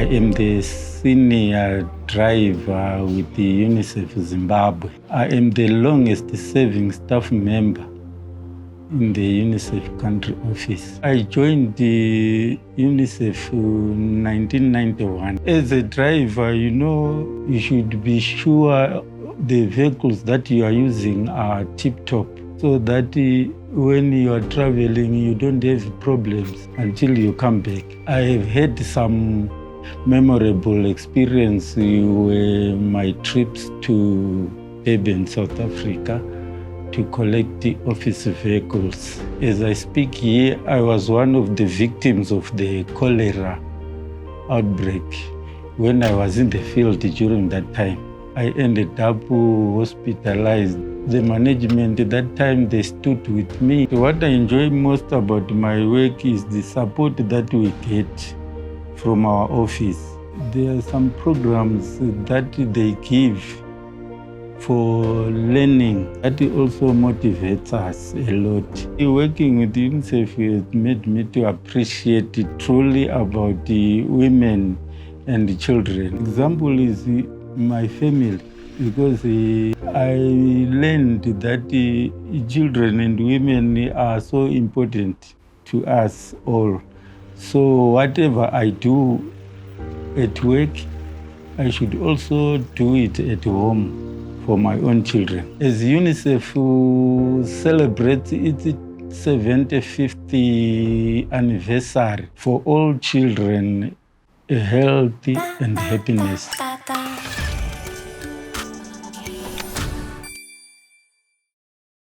am the senior driver with the UNICEF Zimbabwe. I am the longest serving staff member in the UNICEF country office. I joined the UNICEF in 1991. As a driver, you should be sure the vehicles that you are using are tip-top, so that when you are traveling, you don't have problems until you come back. I have had some memorable experience with my trips to Durban, South Africa, to collect the office vehicles. As I speak here, I was one of the victims of the cholera outbreak when I was in the field during that time. I ended up hospitalized. The management at that time, they stood with me. What I enjoy most about my work is the support that we get from our office. There are some programs that they give for learning that also motivates us a lot. Working with UNICEF has made me to appreciate it truly about the women and the children. Example is my family, because I learned that children and women are so important to us all. So whatever I do at work, I should also do it at home for my own children. As UNICEF celebrates its 75th anniversary, for all children, health and happiness.